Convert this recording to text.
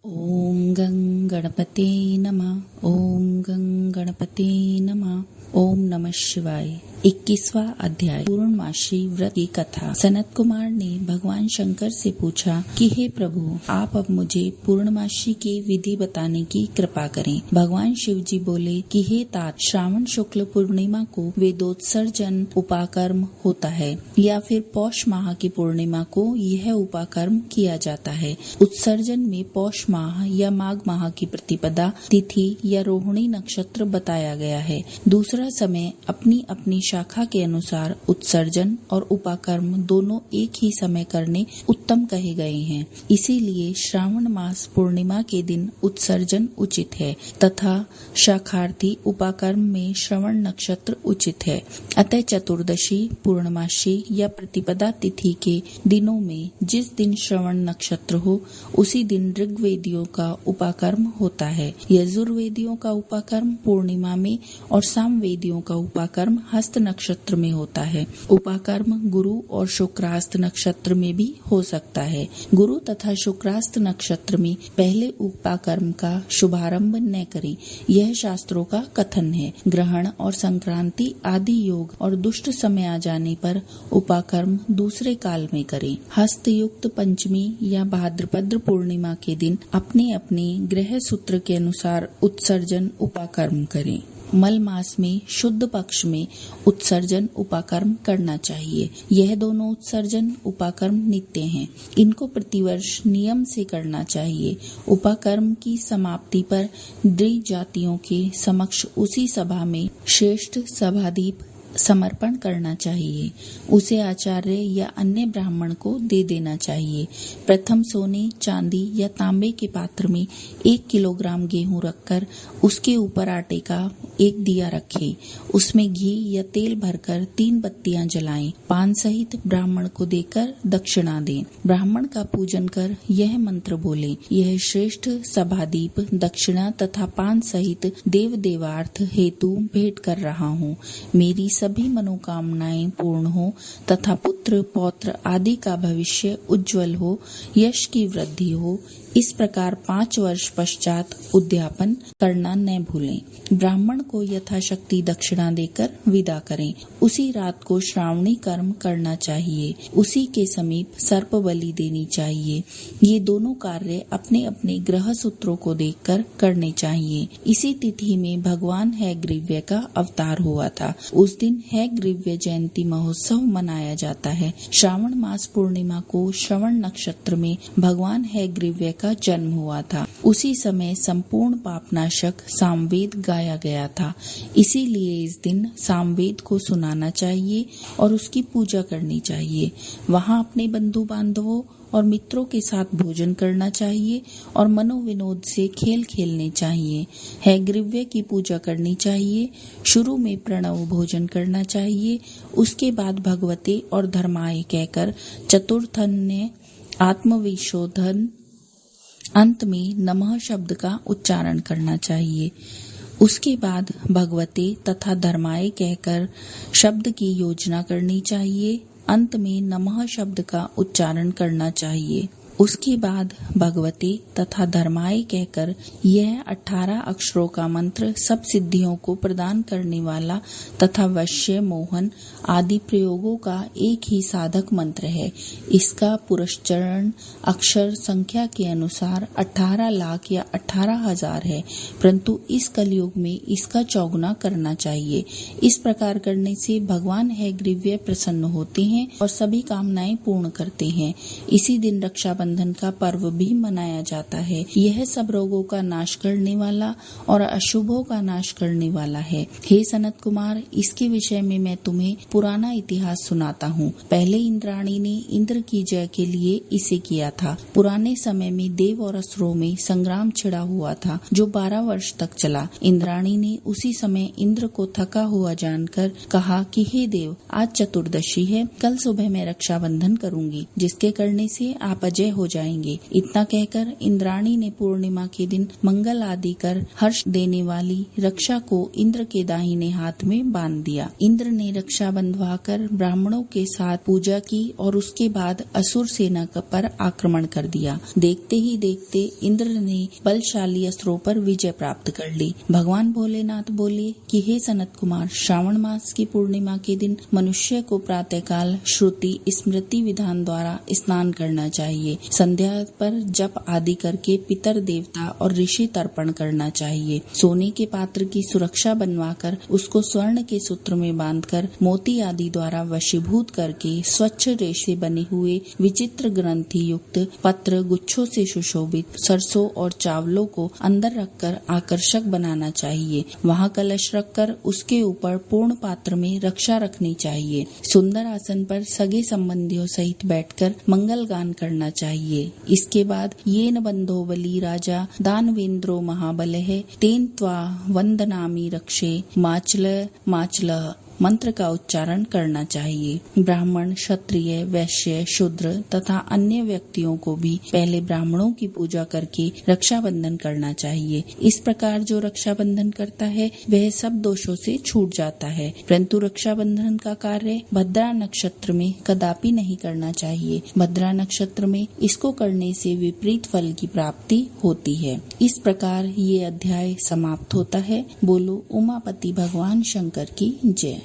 ओम गं गणपते नमः। ओम गं गणपते नमः। ओम नमः शिवाय। 21वां अध्याय पूर्णमासी व्रत की कथा। सनत कुमार ने भगवान शंकर से पूछा कि हे प्रभु, आप अब मुझे पूर्णमासी की विधि बताने की कृपा करें। भगवान शिव जी बोले कि हे तात, श्रावण शुक्ल पूर्णिमा को वेदोत्सर्जन उपाकर्म होता है या फिर पौष माह की पूर्णिमा को यह उपाकर्म किया जाता है। उत्सर्जन में पौष माह या माघ माह की प्रतिपदा तिथि या रोहिणी नक्षत्र बताया गया है। दूसरा समय अपनी अपनी शाखा के अनुसार उत्सर्जन और उपाकर्म दोनों एक ही समय करने उत्तम कहे गए हैं। इसीलिए श्रावण मास पूर्णिमा के दिन उत्सर्जन उचित है तथा शाखार्थी उपाकर्म में श्रवण नक्षत्र उचित है। अतः चतुर्दशी, पूर्णमासी या प्रतिपदा तिथि के दिनों में जिस दिन श्रवण नक्षत्र हो उसी दिन ऋग्वेदियों का उपाकर्म होता है। यजुर्वेदियों का उपाकर्म पूर्णिमा में और सामवेदियों का उपाकर्म हस्त नक्षत्र में होता है। उपाकर्म गुरु और शुक्रास्त नक्षत्र में भी हो सकता है। गुरु तथा शुक्रास्त नक्षत्र में पहले उपाकर्म का शुभारंभ न करें, यह शास्त्रों का कथन है। ग्रहण और संक्रांति आदि योग और दुष्ट समय आ जाने पर उपाकर्म दूसरे काल में करें। हस्त युक्त पंचमी या भाद्रपद पूर्णिमा के दिन अपने अपने ग्रह सूत्र के अनुसार उत्सर्जन उपाकर्म करें। मल मास में शुद्ध पक्ष में उत्सर्जन उपाकर्म करना चाहिए। यह दोनों उत्सर्जन उपाकर्म नित्य हैं। इनको प्रतिवर्ष नियम से करना चाहिए। उपाकर्म की समाप्ति पर द्विजातियों के समक्ष उसी सभा में श्रेष्ठ सभादीप समर्पण करना चाहिए। उसे आचार्य या अन्य ब्राह्मण को दे देना चाहिए। प्रथम सोने, चांदी या तांबे के पात्र में 1 किलोग्राम गेहूं रखकर उसके ऊपर आटे का एक दिया रखें। उसमें घी या तेल भरकर 3 बत्तियां जलाएं। पान सहित ब्राह्मण को देकर दक्षिणा दें। ब्राह्मण का पूजन कर यह मंत्र बोले, यह श्रेष्ठ सभादीप दक्षिणा तथा पान सहित देव देवार्थ हेतु भेंट कर रहा हूँ। मेरी सभी मनोकामनाएं पूर्ण हो तथा पुत्र पौत्र आदि का भविष्य उज्जवल हो, यश की वृद्धि हो। इस प्रकार 5 वर्ष पश्चात उद्यापन करना न भूलें। ब्राह्मण को यथाशक्ति दक्षिणा देकर विदा करें। उसी रात को श्रावणी कर्म करना चाहिए। उसी के समीप सर्प बलि देनी चाहिए। ये दोनों कार्य अपने अपने ग्रह सूत्रों को देखकर करने चाहिए। इसी तिथि में भगवान हैग्रीव्य का अवतार हुआ था। उस दिन हैग्रीव्य जयंती महोत्सव मनाया जाता है। श्रावण मास पूर्णिमा को श्रवण नक्षत्र में भगवान हैग्रीव्य का जन्म हुआ था। उसी समय संपूर्ण पापनाशक सामवेद गाया गया था। इसीलिए इस दिन सामवेद को सुनाना चाहिए और उसकी पूजा करनी चाहिए। वहाँ अपने बंधु बांधवों और मित्रों के साथ भोजन करना चाहिए और मनोविनोद से खेल खेलने चाहिए। हैग्रीव्य की पूजा करनी चाहिए। शुरू में प्रणव भोजन करना चाहिए। उसके बाद भगवते और धर्माय कहकर चतुर्थन्य आत्मविशोधन अंत में नमः शब्द का उच्चारण करना चाहिए। उसके बाद भगवते तथा धर्माय कहकर शब्द की योजना करनी चाहिए। अंत में नमः शब्द का उच्चारण करना चाहिए। उसके बाद भगवते तथा धर्माय कहकर यह 18 अक्षरों का मंत्र सब सिद्धियों को प्रदान करने वाला तथा वश्य, मोहन आदि प्रयोगों का एक ही साधक मंत्र है। इसका पुरस्चरण अक्षर संख्या के अनुसार 18 लाख या 18,000 है, परंतु इस कलयुग में इसका चौगुना करना चाहिए। इस प्रकार करने से भगवान हैग्रीव्य प्रसन्न होते हैं और सभी कामनाएं पूर्ण करते हैं। इसी दिन रक्षाबंधन का पर्व भी मनाया जाता है। यह सब रोगों का नाश करने वाला और अशुभों का नाश करने वाला है। हे सनत कुमार, इसके विषय में मैं तुम्हें पुराना इतिहास सुनाता हूँ। पहले इंद्राणी ने इंद्र की जय के लिए इसे किया था। पुराने समय में देव और असुरों में संग्राम छिड़ा हुआ था जो 12 वर्ष तक चला। इंद्राणी ने उसी समय इंद्र को थका हुआ जानकर कहा कि हे देव, आज चतुर्दशी है, कल सुबह मैं रक्षाबंधन करूंगी, जिसके करने से आप अजय हो जाएंगे। इतना कहकर इंद्राणी ने पूर्णिमा के दिन मंगल आदि कर हर्ष देने वाली रक्षा को इंद्र के दाहिने हाथ में बांध दिया। इंद्र ने रक्षा बंधवाकर ब्राह्मणों के साथ पूजा की और उसके बाद असुर सेना पर आक्रमण कर दिया। देखते ही देखते इंद्र ने बलशाली अस्त्रों पर विजय प्राप्त कर ली। भगवान भोलेनाथ बोले कि हे सनत कुमार, श्रावण मास की पूर्णिमा के दिन मनुष्य को प्रातःकाल श्रुति स्मृति विधान द्वारा स्नान करना चाहिए। संध्या पर जप आदि करके पितर देवता और ऋषि तर्पण करना चाहिए। सोने के पात्र की सुरक्षा बनवाकर उसको स्वर्ण के सूत्र में बांधकर मोती आदि द्वारा वशीभूत करके स्वच्छ रेशे बने हुए विचित्र ग्रंथि युक्त पत्र गुच्छों से सुशोभित सरसों और चावलों को अंदर रखकर आकर्षक बनाना चाहिए। वहां कलश रखकर उसके ऊपर पूर्ण पात्र में रक्षा रखनी चाहिए। सुंदर आसन पर सगे संबंधियों सहित बैठकर मंगल गान करना चाहिए। इसके बाद ये न बंधो बली राजा दानवेंद्रो महाबलः तेन त्वा वंदनामि रक्षे माचल मंत्र का उच्चारण करना चाहिए। ब्राह्मण, क्षत्रिय, वैश्य, शूद्र तथा अन्य व्यक्तियों को भी पहले ब्राह्मणों की पूजा करके रक्षाबंधन करना चाहिए। इस प्रकार जो रक्षाबंधन करता है वह सब दोषों से छूट जाता है। परंतु रक्षाबंधन का कार्य भद्रा नक्षत्र में कदापि नहीं करना चाहिए। भद्रा नक्षत्र में इसको करने से विपरीत फल की प्राप्ति होती है। इस प्रकार ये अध्याय समाप्त होता है। बोलो उमापति भगवान शंकर की जय।